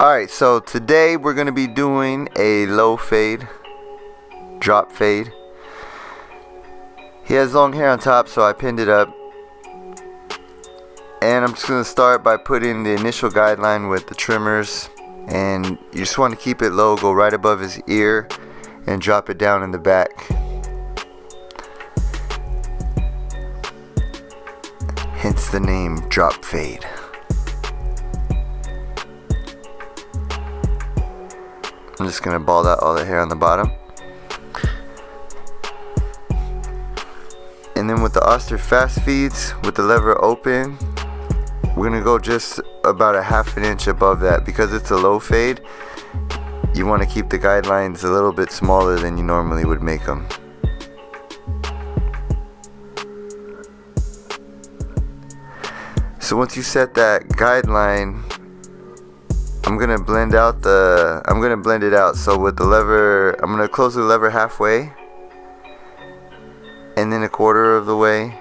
Alright, so today we're going to be doing a low fade, drop fade. He has long hair on top, so I pinned it up. And I'm just going to start by putting the initial guideline with the trimmers. And you just want to keep it low, go right above his ear, and drop it down in the back. Hence the name drop fade. I'm just going to bald out all the hair on the bottom. And then with the Oster fast feeds, with the lever open, we're going to go just about a ½ inch above that. Because it's a low fade, you want to keep the guidelines a little bit smaller than you normally would make them. So once you set that guideline, I'm gonna blend it out. So with the lever, I'm gonna close the lever halfway, and then a quarter of the way,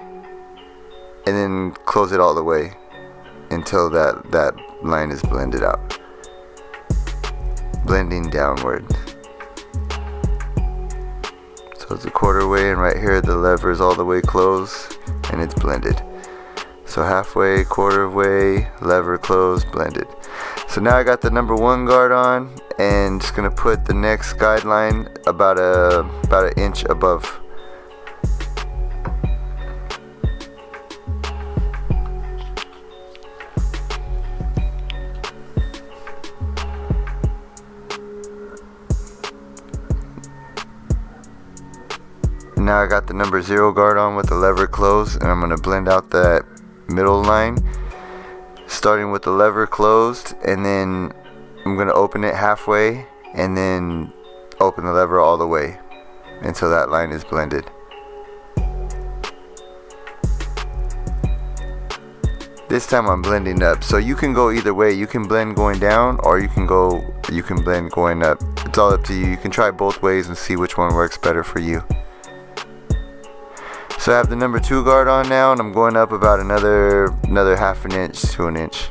and then close it all the way until that line is blended out, blending downward. So it's a quarter way, and right here the lever is all the way closed and it's blended. So halfway, quarter way, lever closed, blended. So now I got the number 1 guard on, and just gonna put the next guideline about an inch above. Now I got the number 0 guard on with the lever closed, and I'm gonna blend out that middle line, starting with the lever closed, and then I'm going to open it halfway and then open the lever all the way until that line is blended. This time I'm blending up, so you can go either way. You can blend going down, or you can blend going up. It's all up to you. You can try both ways and see which one works better for you. So I have the number 2 guard on now, and I'm going up about another ½ inch to an inch.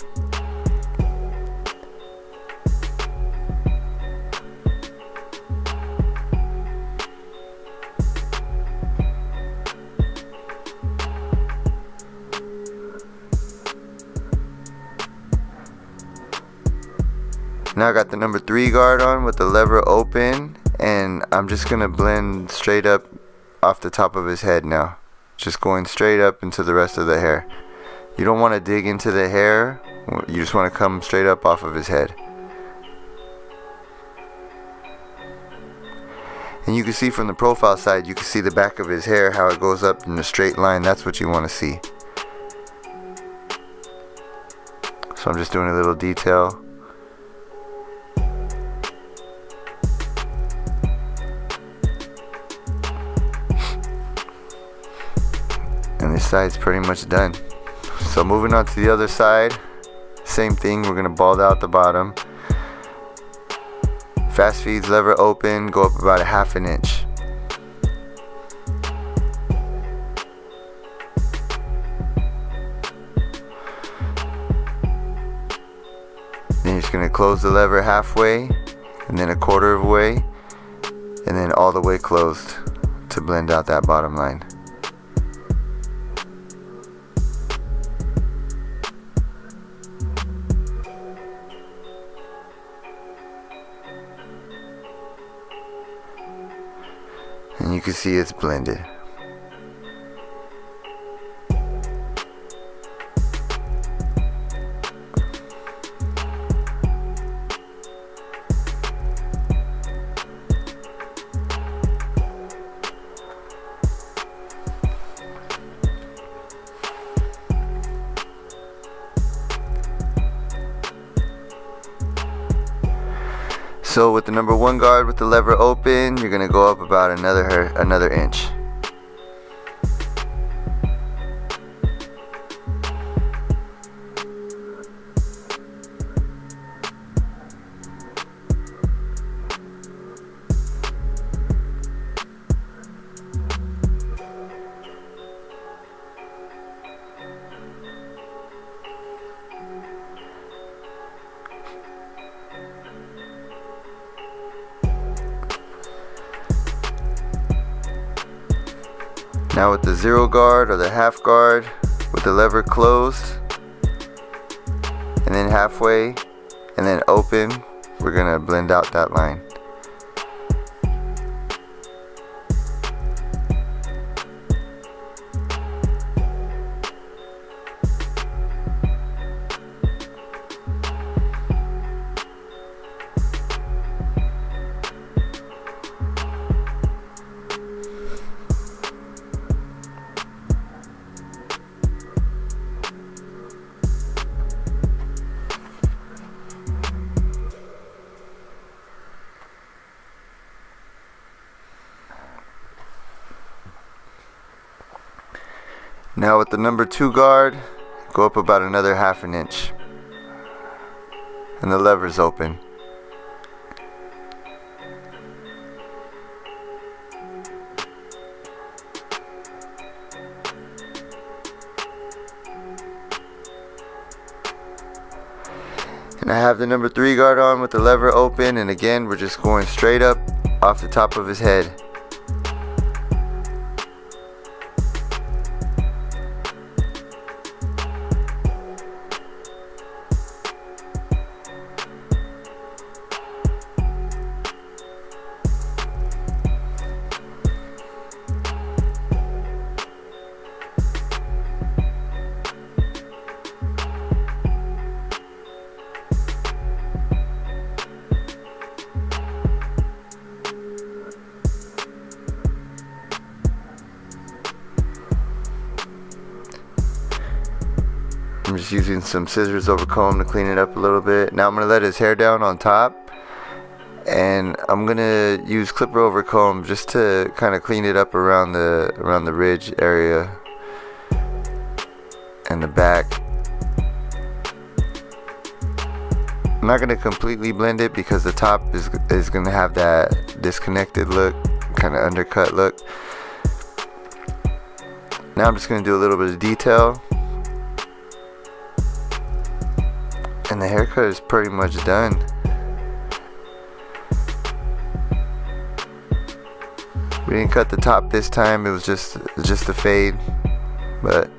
Now I got the number 3 guard on with the lever open, and I'm just gonna blend straight up off the top of his head now. Just going straight up into the rest of the hair. You don't want to dig into the hair, you just want to come straight up off of his head. And you can see from the profile side, you can see the back of his hair, how it goes up in a straight line. That's what you want to see. So I'm just doing a little detail. And this side's pretty much done. So moving on to the other side, same thing, we're gonna bald out the bottom. Fast feeds, lever open, go up about a ½ inch. Then you're just gonna close the lever halfway, and then a quarter of a way, and then all the way closed to blend out that bottom line. And you can see it's blended. So with the number 1 guard with the lever open, you're gonna go up about another inch. Now with the 0 guard or the half guard, with the lever closed, and then halfway, and then open, we're gonna blend out that line. Now with the number 2 guard, go up about another 1/2 inch, and the lever's open. And I have the number 3 guard on with the lever open, and again we're just going straight up off the top of his head. I'm just using some scissors over comb to clean it up a little bit. Now I'm going to let his hair down on top, and I'm going to use clipper over comb just to kind of clean it up around the ridge area and the back. I'm not going to completely blend it because the top is going to have that disconnected look, kind of undercut look. Now I'm just going to do a little bit of detail. And the haircut is pretty much done. We didn't cut the top this time, it was just a fade. But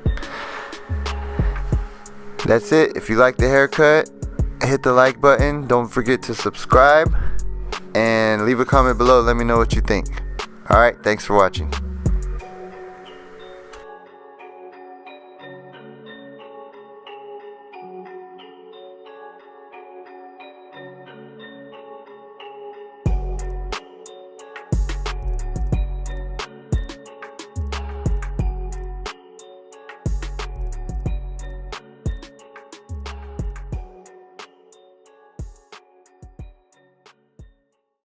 that's it. If you like the haircut, hit the like button. Don't forget to subscribe and leave a comment below. Let me know what you think. Alright, thanks for watching.